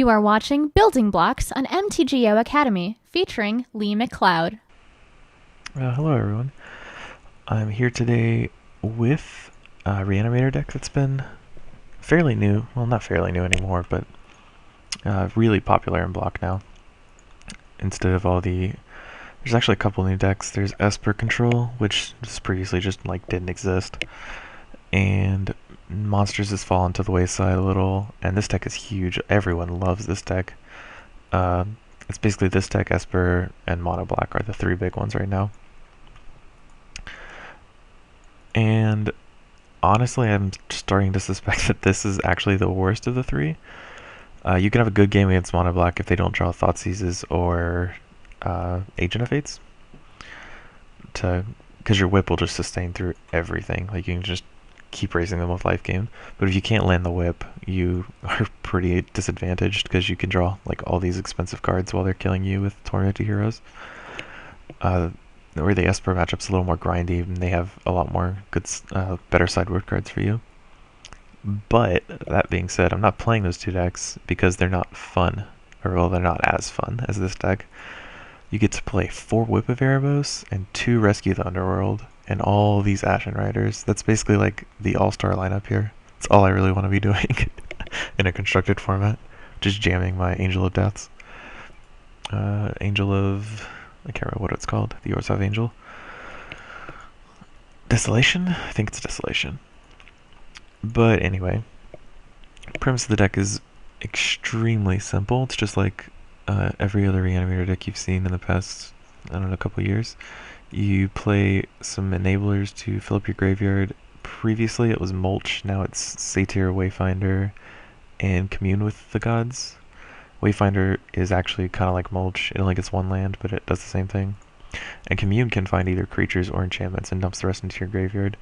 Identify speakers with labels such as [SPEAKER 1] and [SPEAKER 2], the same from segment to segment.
[SPEAKER 1] You are watching Building Blocks on MTGO Academy, featuring Lee McLeod.
[SPEAKER 2] Hello everyone. I'm here today with a Reanimator deck that's been fairly new. Well, not fairly new anymore, but really popular in block now. Instead of all the... There's actually a couple new decks. There's Esper Control, which just previously just didn't exist. And Monsters has fallen to the wayside a little. And this deck is huge. Everyone loves this deck. It's basically this deck, Esper, and Mono Black are the three big ones right now. And honestly, I'm starting to suspect that this is actually the worst of the three. You can have a good game against Mono Black if they don't draw Thoughtseizes or Agent of Fates, because your whip will just sustain through everything. Like, you can just keep raising them with life gain. But if you can't land the whip, you are pretty disadvantaged because you can draw like all these expensive cards while they're killing you with Tormented Heroes. Where the Esper matchup's a little more grindy, and they have a lot more good, better sideboard cards for you. But that being said, I'm not playing those two decks because they're not fun, or well, they're not as fun as this deck. You get to play 4 Whip of Erebos and 2 Rescue the Underworld and all these Ashen Riders. That's basically like the all-star lineup here. That's all I really want to be doing in a constructed format. Just jamming my Angel of Deaths. Angel of... I can't remember what it's called. The Orzhov Angel. Desolation? I think it's Desolation. But anyway, the premise of the deck is extremely simple. It's just like every other Reanimator deck you've seen in the past, I don't know, couple years. You play some enablers to fill up your graveyard. Previously it was Mulch, now it's Satyr, Wayfinder, and Commune with the Gods. Wayfinder is actually kind of like Mulch. It only gets 1 land, but it does the same thing. And Commune can find either creatures or enchantments and dumps the rest into your graveyard.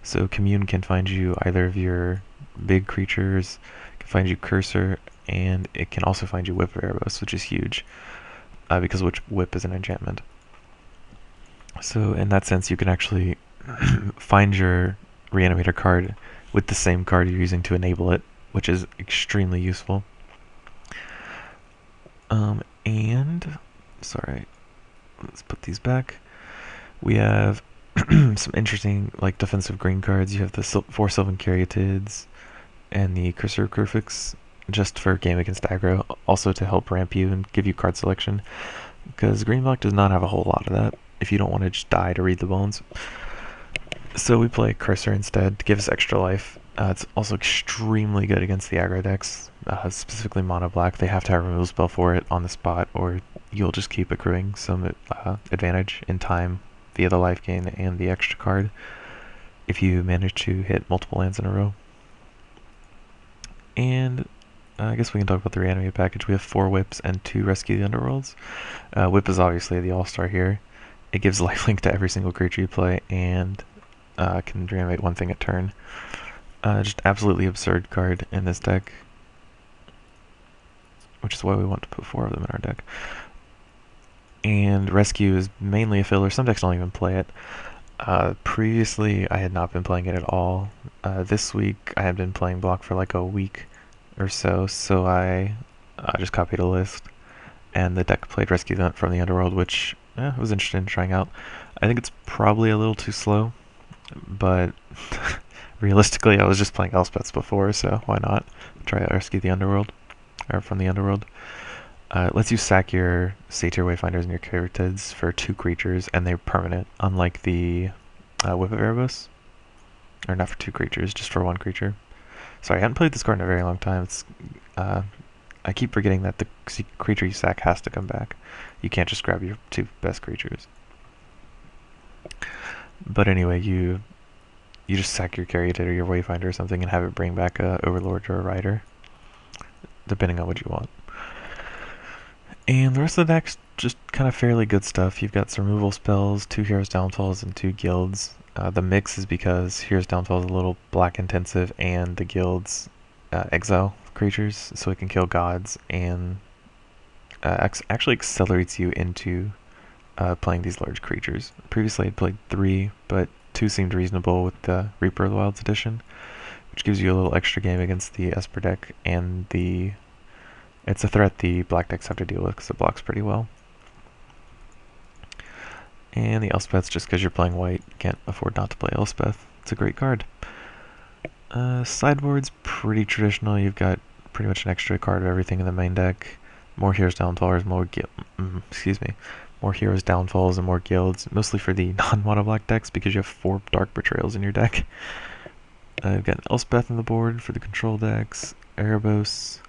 [SPEAKER 2] So Commune can find you either of your big creatures, can find you Cursor, and it can also find you Whip of Erebos, which is huge, because Whip is an enchantment. So in that sense, you can actually find your Reanimator card with the same card you're using to enable it, which is extremely useful. And, sorry, let's put these back. We have some interesting, like, defensive green cards. You have the 4 Sylvan Caryatids and the Cursor Crucifix, just for game against aggro, also to help ramp you and give you card selection, because green block does not have a whole lot of that if you don't want to just die to read the bones. So we play Cursor instead to give us extra life. It's also extremely good against the aggro decks, specifically Mono Black. They have to have a removal spell for it on the spot, or you'll just keep accruing some advantage in time via the life gain and the extra card if you manage to hit multiple lands in a row. And I guess we can talk about the Reanimated package. We have 4 Whips and 2 Rescue the Underworlds. Whip is obviously the all-star here. It gives lifelink to every single creature you play, and can reanimate 1 thing a turn. Just absolutely absurd card in this deck, which is why we want to put 4 of them in our deck. And Rescue is mainly a filler. Some decks don't even play it. Previously, I had not been playing it at all. This week, I had been playing block for like a week or so, so I just copied a list, and the deck played Rescue from the Underworld, which I was interested in trying out. I think it's probably a little too slow, but realistically, I was just playing Elspeths before, so why not try out Rescue the Underworld, or from the Underworld. It lets you sack your Satyr, Wayfinders, and your Caryatids for 2 creatures, and they're permanent, unlike the Whip of Erebos. Or not for 2 creatures, just for 1 creature. Sorry, I haven't played this card in a very long time. It's I keep forgetting that the creature you sack has to come back. You can't just grab your 2 best creatures. But anyway, you just sack your Caryatid or your Wayfinder or something and have it bring back a Overlord or a Rider, depending on what you want. And the rest of the deck's just kind of fairly good stuff. You've got some removal spells, 2 Heroes Downfalls, and 2 Guilds. The mix is because Heroes Downfall is a little black intensive, and the Guilds exile creatures, so it can kill gods, and actually accelerates you into playing these large creatures. Previously I'd played 3, but 2 seemed reasonable with the Reaper of the Wilds edition, which gives you a little extra game against the Esper deck and the It's a threat the black decks have to deal with because it blocks pretty well. And the Elspeth's just because you're playing white, you can't afford not to play Elspeth. It's a great card. Sideboard's pretty traditional. You've got pretty much an extra card of everything in the main deck. More Heroes Downfalls, more Heroes Downfalls and more Guilds, mostly for the non-mono black decks because you have 4 Dark Betrayals in your deck. You've got an Elspeth on the board for the control decks, Erebos,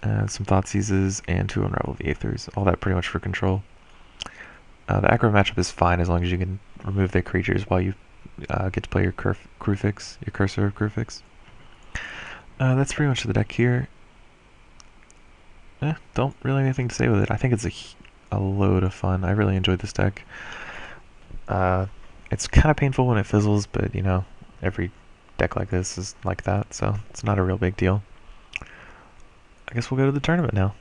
[SPEAKER 2] some Thoughtseizes, and 2 Unravel the Aethers. All that pretty much for control. The aggro matchup is fine as long as you can remove their creatures while you get to play your Crufix, your Cursor of Crufix. That's pretty much the deck here. Don't really have anything to say with it. I think it's a load of fun. I really enjoyed this deck. It's kind of painful when it fizzles, but you know, every deck like this is like that, so it's not a real big deal. I guess we'll go to the tournament now.